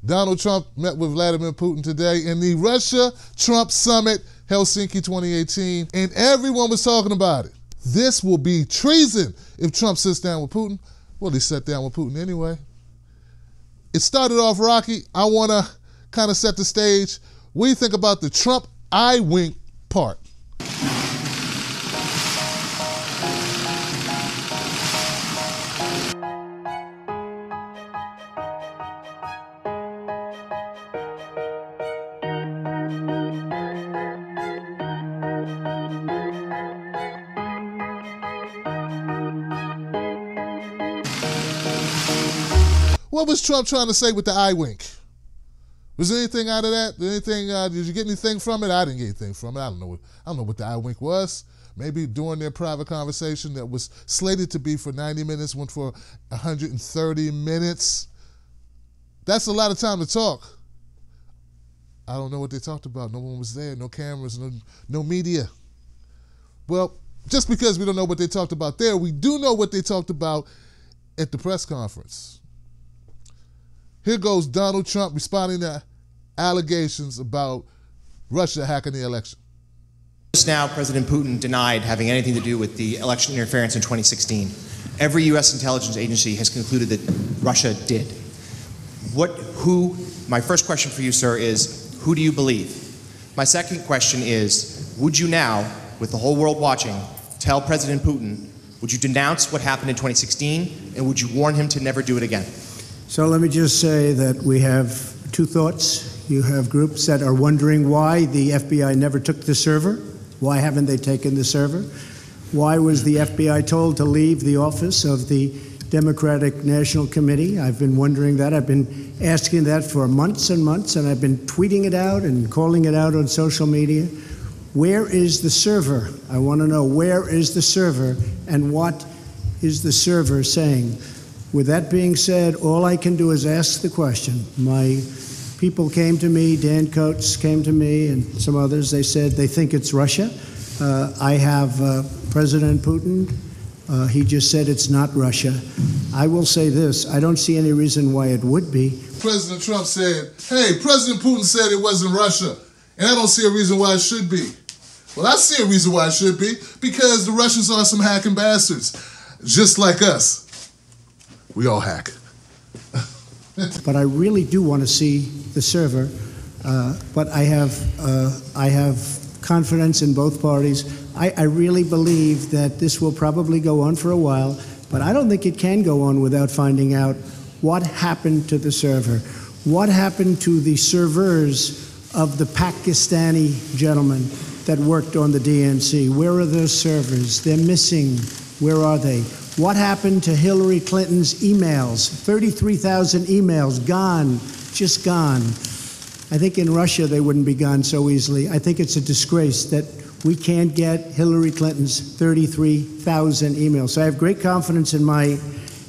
Donald Trump met with Vladimir Putin today in the Russia-Trump Summit, Helsinki 2018, and everyone was talking about it. This will be treason if Trump sits down with Putin. Well, he sat down with Putin anyway. It started off rocky. I want to kind of set the stage. What do you think about the Trump eye wink part? What was Trump trying to say with the eye wink? Was there anything out of that? Did you get anything from it? I didn't get anything from it. I don't know what the eye wink was. Maybe during their private conversation that was slated to be for 90 minutes, went for 130 minutes. That's a lot of time to talk. I don't know what they talked about. No one was there, no cameras, no media. Well, just because we don't know what they talked about there, we do know what they talked about at the press conference. Here goes Donald Trump responding to allegations about Russia hacking the election. Just now, President Putin denied having anything to do with the election interference in 2016. Every U.S. intelligence agency has concluded that Russia did. My first question for you, sir, is who do you believe? My second question is, would you now, with the whole world watching, tell President Putin, would you denounce what happened in 2016, and would you warn him to never do it again? So let me just say that we have two thoughts. You have groups that are wondering why the FBI never took the server. Why haven't they taken the server? Why was the FBI told to leave the office of the Democratic National Committee? I've been wondering that. I've been asking that for months and months, and I've been tweeting it out and calling it out on social media. Where is the server? I want to know, where is the server, and what is the server saying? With that being said, all I can do is ask the question. My people came to me, Dan Coates came to me, and some others. They said they think it's Russia. I have President Putin. He just said it's not Russia. I will say this, I don't see any reason why it would be. President Trump said, hey, President Putin said it wasn't Russia, and I don't see a reason why it should be. Well, I see a reason why it should be, because the Russians are some hacking bastards, just like us. We all hack. But I really do want to see the server. But I have confidence in both parties. I really believe that this will probably go on for a while, but I don't think it can go on without finding out what happened to the server. What happened to the servers of the Pakistani gentleman that worked on the DNC? Where are those servers? They're missing. Where are they? What happened to Hillary Clinton's emails? 33,000 emails, gone, just gone. I think in Russia they wouldn't be gone so easily. I think it's a disgrace that we can't get Hillary Clinton's 33,000 emails. So I have great confidence in my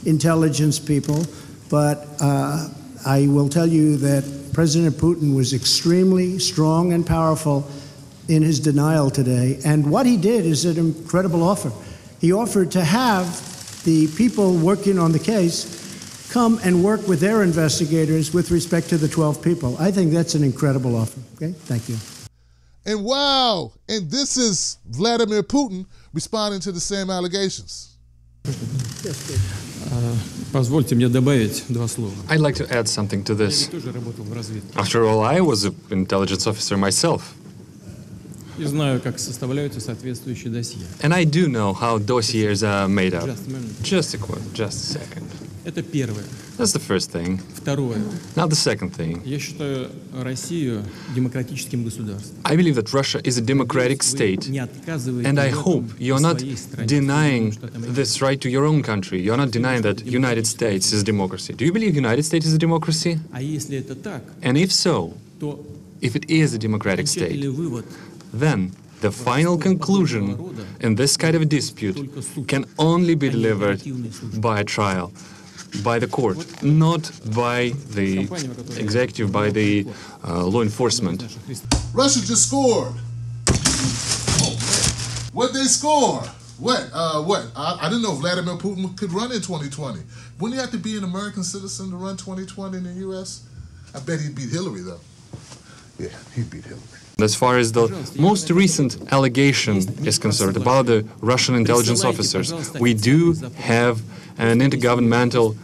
intelligence people, but I will tell you that President Putin was extremely strong and powerful in his denial today. And what he did is an incredible offer. He offered to have the people working on the case come and work with their investigators with respect to the 12 people. I think that's an incredible offer. Okay, thank you. And wow, and this is Vladimir Putin responding to the same allegations. Позвольте мне добавить два слова. I'd like to add something to this. After all, I was an intelligence officer myself. И знаю, как составляются соответствующие досье. And I do know how dossiers are made up. Just a second. Это первое. That's the first thing. Второе. Now the second thing. Я считаю Россию демократическим государством. I believe that Russia is a democratic state, and I hope you're not denying this right to your own country. You're not denying that United States is a democracy. Do you believe United States is a democracy? А если это так, And if so, то if it is a democratic state, окончательный вывод then the final conclusion in this kind of a dispute can only be delivered by a trial, by the court, not by the executive, by the law enforcement. Russia just scored. Oh, man. What'd they score? What? I didn't know Vladimir Putin could run in 2020. Wouldn't he have to be an American citizen to run 2020 in the U.S.? I bet he'd beat Hillary, though. Yeah, he'd beat Hillary. As far as the most recent allegation is concerned about the Russian intelligence officers, we do have an intergovernmental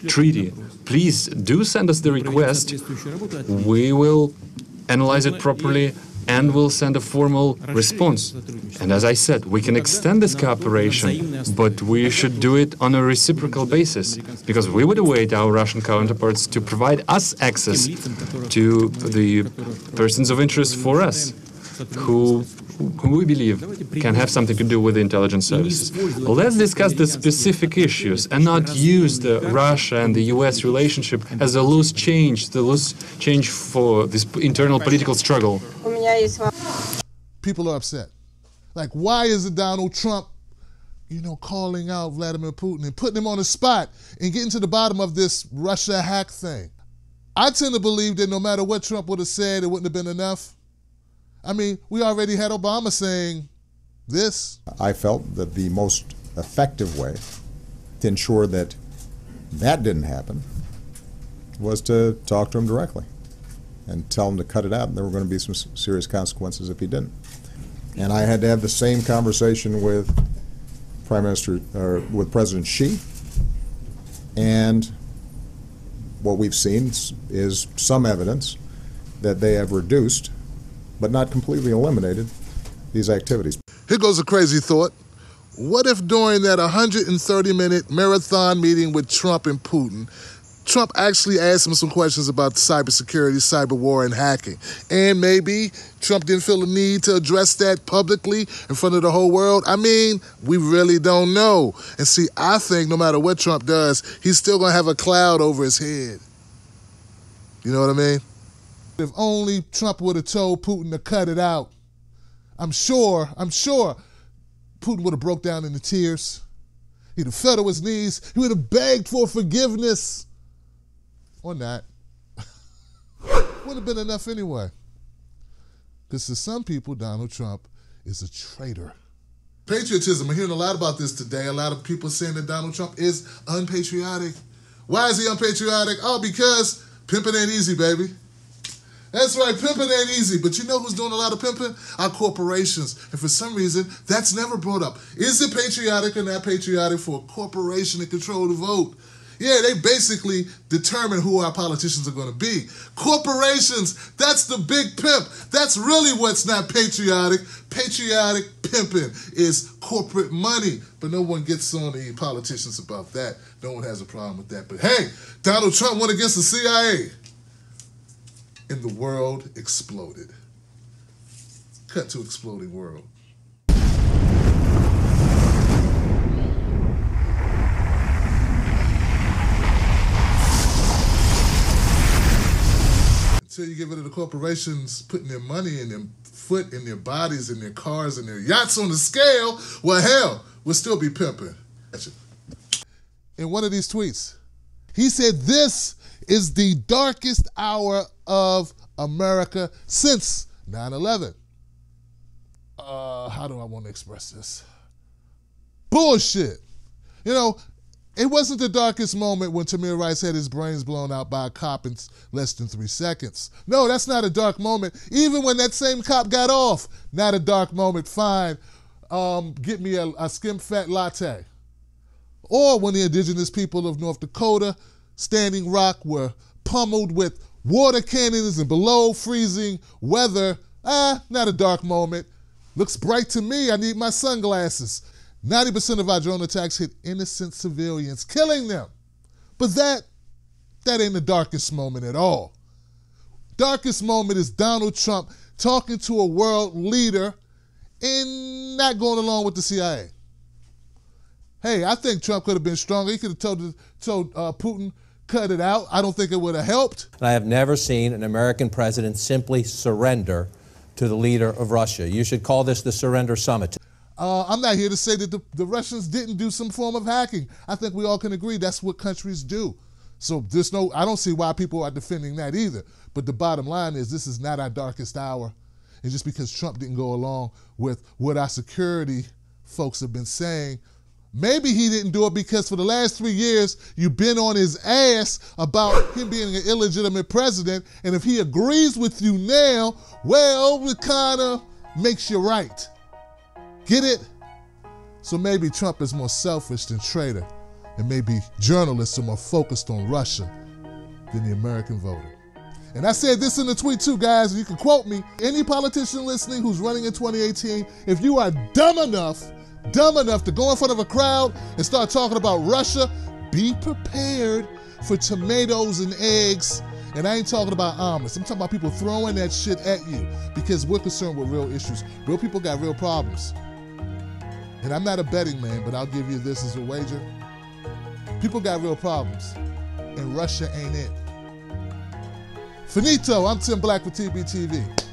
treaty. Please do send us the request. We will analyze it properly and will send a formal response. And as I said, we can extend this cooperation, but we should do it on a reciprocal basis, because we would await our Russian counterparts to provide us access to the persons of interest for us, who we believe can have something to do with the intelligence services. Let's discuss the specific issues and not use the Russia and the US relationship as a loose change for this internal political struggle. People are upset. Like, why isn't Donald Trump, calling out Vladimir Putin and putting him on the spot and getting to the bottom of this Russia hack thing? I tend to believe that no matter what Trump would have said, it wouldn't have been enough. I mean, we already had Obama saying this. I felt that the most effective way to ensure that that didn't happen was to talk to him directly and tell him to cut it out, and there were going to be some serious consequences if he didn't. And I had to have the same conversation with with President Xi, and what we've seen is some evidence that they have reduced, but not completely eliminated, these activities. Here goes a crazy thought. What if during that 130-minute marathon meeting with Trump and Putin, Trump actually asked him some questions about cybersecurity, cyber war, and hacking? And maybe Trump didn't feel the need to address that publicly in front of the whole world. I mean, we really don't know. And see, I think no matter what Trump does, he's still going to have a cloud over his head. You know what I mean? If only Trump would have told Putin to cut it out, I'm sure Putin would have broke down into tears. He'd have fell to his knees. He would have begged for forgiveness. Or not. Wouldn't have been enough anyway. Because to some people, Donald Trump is a traitor. Patriotism. I'm hearing a lot about this today. A lot of people saying that Donald Trump is unpatriotic. Why is he unpatriotic? Oh, because pimping ain't easy, baby. That's right, pimping ain't easy. But you know who's doing a lot of pimping? Our corporations. And for some reason, that's never brought up. Is it patriotic or not patriotic for a corporation to control the vote? Yeah, they basically determine who our politicians are going to be. Corporations, that's the big pimp. That's really what's not patriotic. Patriotic pimping is corporate money. But no one gets on the politicians about that. No one has a problem with that. But hey, Donald Trump went against the CIA. And the world exploded. Cut to exploding world. Until you get rid of the corporations putting their money and their foot and their bodies and their cars and their yachts on the scale, well, hell, we'll still be pimping. In one of these tweets, he said, "This is the darkest hour of America since 9/11. How do I want to express this? Bullshit. It wasn't the darkest moment when Tamir Rice had his brains blown out by a cop in less than 3 seconds. No, that's not a dark moment. Even when that same cop got off, not a dark moment. Fine, get me a skim fat latte. Or when the indigenous people of North Dakota, Standing Rock, were pummeled with water cannons and below freezing weather. Not a dark moment. Looks bright to me. I need my sunglasses. 90% of our drone attacks hit innocent civilians, killing them. But that ain't the darkest moment at all. Darkest moment is Donald Trump talking to a world leader and not going along with the CIA. Hey, I think Trump could have been stronger. He could have told Putin, cut it out. I don't think it would have helped. I have never seen an American president simply surrender to the leader of Russia. You should call this the Surrender Summit. I'm not here to say that the Russians didn't do some form of hacking. I think we all can agree that's what countries do. So I don't see why people are defending that either. But the bottom line is this is not our darkest hour. And just because Trump didn't go along with what our security folks have been saying, Maybe he didn't do it because for the last 3 years, you've been on his ass about him being an illegitimate president. And if he agrees with you now, well, it kind of makes you right. Get it? So maybe Trump is more selfish than traitor. And maybe journalists are more focused on Russia than the American voter. And I said this in the tweet too, guys. You can quote me. Any politician listening who's running in 2018, if you are dumb enough to go in front of a crowd and start talking about Russia, be prepared for tomatoes and eggs. And I ain't talking about omelets. I'm talking about people throwing that shit at you because we're concerned with real issues. Real people got real problems. And I'm not a betting man, but I'll give you this as a wager. People got real problems, and Russia ain't it. Finito, I'm Tim Black for TBTV.